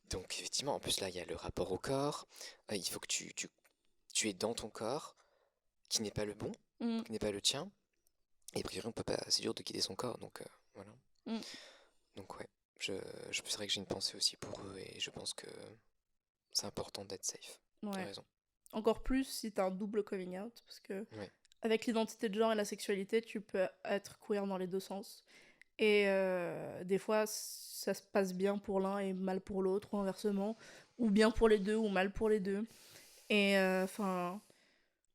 Speaker 2: Donc, effectivement, en plus, là, il y a le rapport au corps. Il faut que tu es dans ton corps, qui n'est pas le bon, qui n'est pas le tien. Et a priori, on peut pas, c'est dur de quitter son corps, donc voilà. Donc, ouais, c'est vrai que j'ai une pensée aussi pour eux et je pense que c'est important d'être safe. T'as raison.
Speaker 1: Encore plus si t'as un double coming out, parce que avec l'identité de genre et la sexualité, tu peux être queer dans les deux sens. Et des fois, ça se passe bien pour l'un et mal pour l'autre, ou inversement, ou bien pour les deux, ou mal pour les deux. Et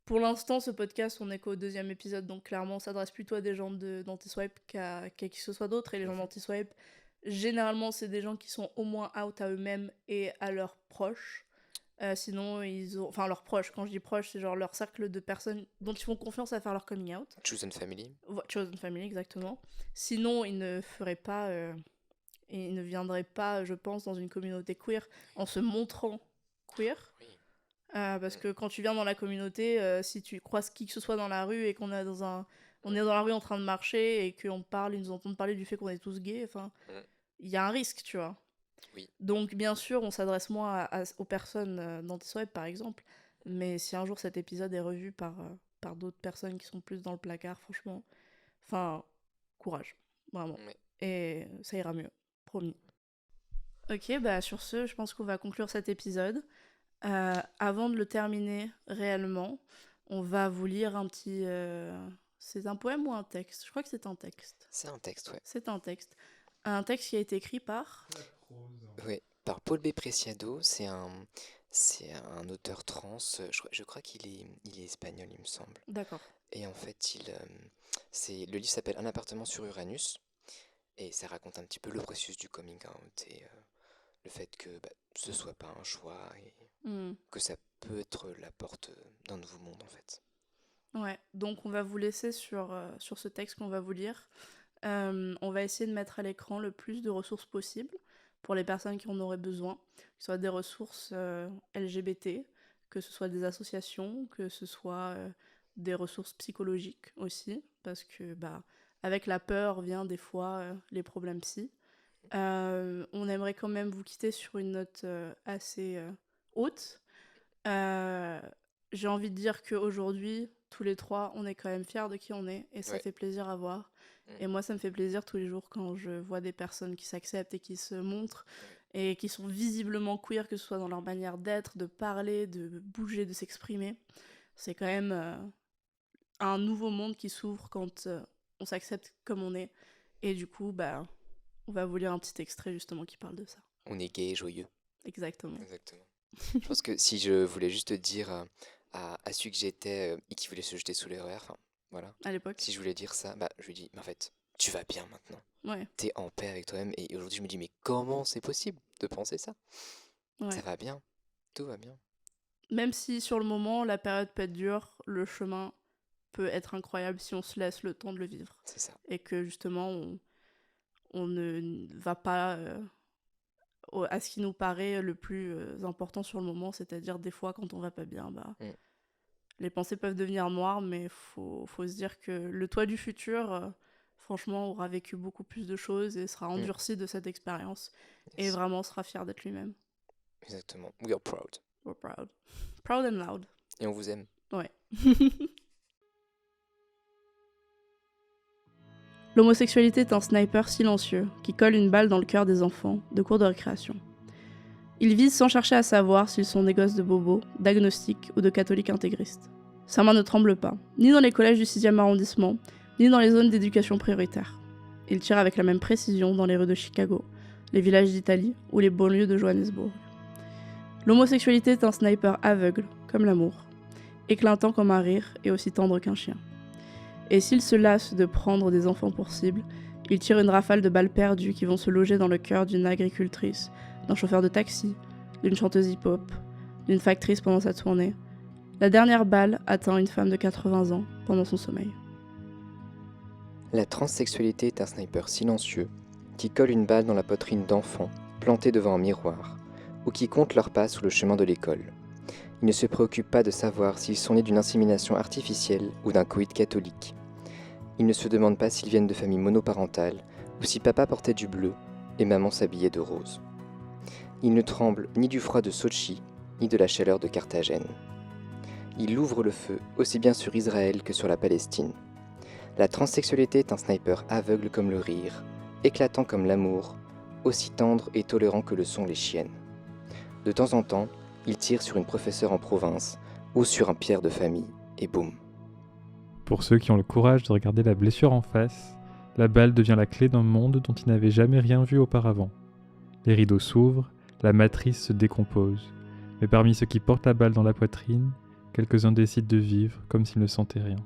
Speaker 1: pour l'instant, ce podcast, on est qu'au 2e épisode, donc clairement, on s'adresse plutôt à des gens d'Antiswipe qu'à qui que ce soit d'autre. Et les gens d'Antiswipe, généralement, c'est des gens qui sont au moins out à eux-mêmes et à leurs proches. Sinon, enfin, leurs proches, quand je dis proches, c'est genre leur cercle de personnes dont ils font confiance à faire leur coming out.
Speaker 2: Chosen family.
Speaker 1: Chosen family, exactement. Sinon, ils ne feraient pas... ils ne viendraient pas, je pense, dans une communauté queer en se montrant queer. Parce que quand tu viens dans la communauté, si tu croises qui que ce soit dans la rue et qu'on est on est dans la rue en train de marcher et qu'on parle, ils nous entendent parler du fait qu'on est tous gays, enfin, il y a un risque, tu vois. Donc, bien sûr, on s'adresse moins aux personnes d'Antiswipe, par exemple, mais si un jour cet épisode est revu par d'autres personnes qui sont plus dans le placard, franchement, enfin, courage, vraiment. Et ça ira mieux, promis. Ok, sur ce, je pense qu'on va conclure cet épisode. Avant de le terminer réellement, on va vous lire un petit... C'est un poème ou un texte ? Je crois que c'est un texte.
Speaker 2: C'est un texte, ouais.
Speaker 1: C'est un texte. Un texte qui a été écrit par...
Speaker 2: Oui, par Paul B. Preciado. C'est un auteur trans. Je crois qu'il est espagnol, il me semble.
Speaker 1: D'accord.
Speaker 2: Et en fait, le livre s'appelle Un appartement sur Uranus. Et ça raconte un petit peu le processus du coming out et le fait que ce soit pas un choix et que ça peut être la porte d'un nouveau monde, en fait.
Speaker 1: Ouais, donc on va vous laisser sur ce texte qu'on va vous lire. On va essayer de mettre à l'écran le plus de ressources possibles pour les personnes qui en auraient besoin, que ce soit des ressources LGBT, que ce soit des associations, que ce soit des ressources psychologiques aussi, parce que avec la peur vient des fois les problèmes psy. On aimerait quand même vous quitter sur une note assez haute. J'ai envie de dire qu'aujourd'hui, tous les trois, on est quand même fiers de qui on est et ça
Speaker 2: Ouais.
Speaker 1: fait plaisir à voir.
Speaker 2: Mm.
Speaker 1: Et moi, ça me fait plaisir tous les jours quand je vois des personnes qui s'acceptent et qui se montrent et qui sont visiblement queer, que ce soit dans leur manière d'être, de parler, de bouger, de s'exprimer. C'est quand même un nouveau monde qui s'ouvre quand on s'accepte comme on est. Et du coup, bah, on va vous lire un petit extrait justement qui parle de ça.
Speaker 2: On est gai et joyeux.
Speaker 1: Exactement.
Speaker 2: Exactement. Je pense que si je voulais juste dire à celui que j'étais et qui voulait se jeter sous les RER, enfin voilà,
Speaker 1: À l'époque.
Speaker 2: si je voulais dire ça, bah je lui dis, mais en fait, tu vas bien maintenant.
Speaker 1: Ouais.
Speaker 2: T'es en paix avec toi-même. Et aujourd'hui, je me dis, mais comment c'est possible de penser ça?
Speaker 1: Ouais.
Speaker 2: Ça va bien. Tout va bien.
Speaker 1: Même si sur le moment, la période peut être dure, le chemin peut être incroyable si on se laisse le temps de le vivre.
Speaker 2: C'est ça.
Speaker 1: Et que justement, on ne va pas à ce qui nous paraît le plus important sur le moment, c'est-à-dire des fois quand on va pas bien, bah, les pensées peuvent devenir noires, mais faut se dire que le toi du futur, franchement, aura vécu beaucoup plus de choses et sera endurci de cette expérience et
Speaker 2: Yes.
Speaker 1: vraiment sera fier d'être lui-même.
Speaker 2: Exactement. We are proud.
Speaker 1: We're proud. Proud and loud.
Speaker 2: Et on vous aime.
Speaker 1: Ouais. L'homosexualité est un sniper silencieux qui colle une balle dans le cœur des enfants de cours de récréation. Il vise sans chercher à savoir s'ils sont des gosses de bobos, d'agnostiques ou de catholiques intégristes. Sa main ne tremble pas, ni dans les collèges du 6e arrondissement, ni dans les zones d'éducation prioritaire. Il tire avec la même précision dans les rues de Chicago, les villages d'Italie ou les banlieues de Johannesburg. L'homosexualité est un sniper aveugle, comme l'amour, éclatant comme un rire et aussi tendre qu'un chien. Et s'il se lasse de prendre des enfants pour cible, il tire une rafale de balles perdues qui vont se loger dans le cœur d'une agricultrice, d'un chauffeur de taxi, d'une chanteuse hip-hop, d'une factrice pendant sa tournée. La dernière balle atteint une femme de 80 ans pendant son sommeil.
Speaker 2: La transsexualité est un sniper silencieux qui colle une balle dans la poitrine d'enfants plantés devant un miroir ou qui compte leurs pas sur le chemin de l'école. Il ne se préoccupe pas de savoir s'ils sont nés d'une insémination artificielle ou d'un coït catholique. Il ne se demande pas s'ils viennent de familles monoparentales ou si papa portait du bleu et maman s'habillait de rose. Il ne tremble ni du froid de Sochi ni de la chaleur de Carthagène. Il ouvre le feu aussi bien sur Israël que sur la Palestine. La transsexualité est un sniper aveugle comme le rire, éclatant comme l'amour, aussi tendre et tolérant que le sont les chiennes. De temps en temps, il tire sur une professeure en province ou sur un père de famille, et boum.
Speaker 3: Pour ceux qui ont le courage de regarder la blessure en face, la balle devient la clé d'un monde dont ils n'avaient jamais rien vu auparavant. Les rideaux s'ouvrent, la matrice se décompose. Mais parmi ceux qui portent la balle dans la poitrine, quelques-uns décident de vivre comme s'ils ne sentaient rien.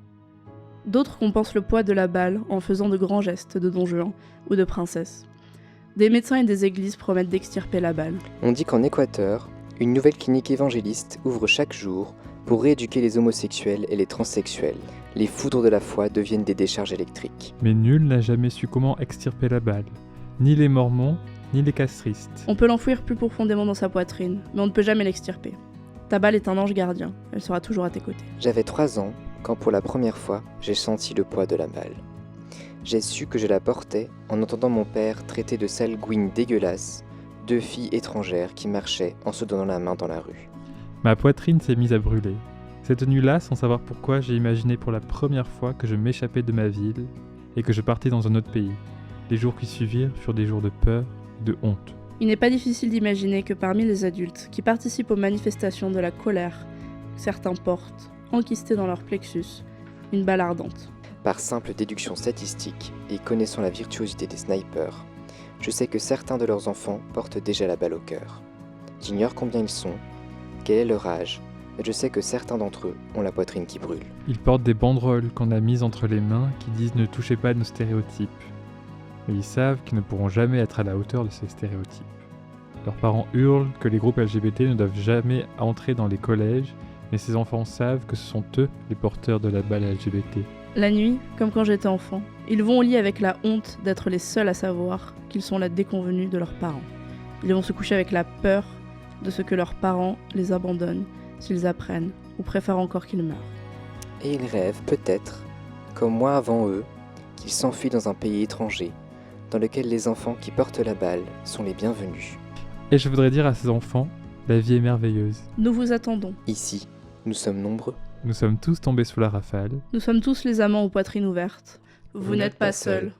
Speaker 1: D'autres compensent le poids de la balle en faisant de grands gestes de Don Juan ou de princesse. Des médecins et des églises promettent d'extirper la balle.
Speaker 2: On dit qu'en Équateur, une nouvelle clinique évangéliste ouvre chaque jour pour rééduquer les homosexuels et les transsexuels. Les foudres de la foi deviennent des décharges électriques.
Speaker 3: Mais nul n'a jamais su comment extirper la balle. Ni les mormons, ni les castristes.
Speaker 1: On peut l'enfouir plus profondément dans sa poitrine, mais on ne peut jamais l'extirper. Ta balle est un ange gardien, elle sera toujours à tes côtés.
Speaker 2: J'avais 3 ans quand pour la première fois j'ai senti le poids de la balle. J'ai su que je la portais en entendant mon père traiter de sale gouine dégueulasse 2 filles étrangères qui marchaient en se donnant la main dans la rue.
Speaker 3: Ma poitrine s'est mise à brûler. Cette nuit-là, sans savoir pourquoi, j'ai imaginé pour la première fois que je m'échappais de ma ville et que je partais dans un autre pays. Les jours qui suivirent furent des jours de peur et de honte.
Speaker 1: Il n'est pas difficile d'imaginer que parmi les adultes qui participent aux manifestations de la colère, certains portent, enquistés dans leur plexus, une balle ardente.
Speaker 2: Par simple déduction statistique et connaissant la virtuosité des snipers, je sais que certains de leurs enfants portent déjà la balle au cœur. J'ignore combien ils sont, quel est leur âge, mais je sais que certains d'entre eux ont la poitrine qui brûle.
Speaker 3: Ils portent des banderoles qu'on a mises entre les mains qui disent « Ne touchez pas à nos stéréotypes ». Mais ils savent qu'ils ne pourront jamais être à la hauteur de ces stéréotypes. Leurs parents hurlent que les groupes LGBT ne doivent jamais entrer dans les collèges, mais ces enfants savent que ce sont eux les porteurs de la balle LGBT.
Speaker 1: La nuit, comme quand j'étais enfant, ils vont au lit avec la honte d'être les seuls à savoir qu'ils sont la déconvenue de leurs parents. Ils vont se coucher avec la peur de ce que leurs parents les abandonnent s'ils apprennent ou préfèrent encore qu'ils meurent.
Speaker 2: Et ils rêvent peut-être, comme moi avant eux, qu'ils s'enfuient dans un pays étranger, dans lequel les enfants qui portent la balle sont les bienvenus.
Speaker 3: Et je voudrais dire à ces enfants, la vie est merveilleuse.
Speaker 1: Nous vous attendons.
Speaker 2: Ici, nous sommes nombreux.
Speaker 3: Nous sommes tous tombés sous la rafale.
Speaker 1: Nous sommes tous les amants aux poitrines ouvertes. Vous n'êtes pas seuls.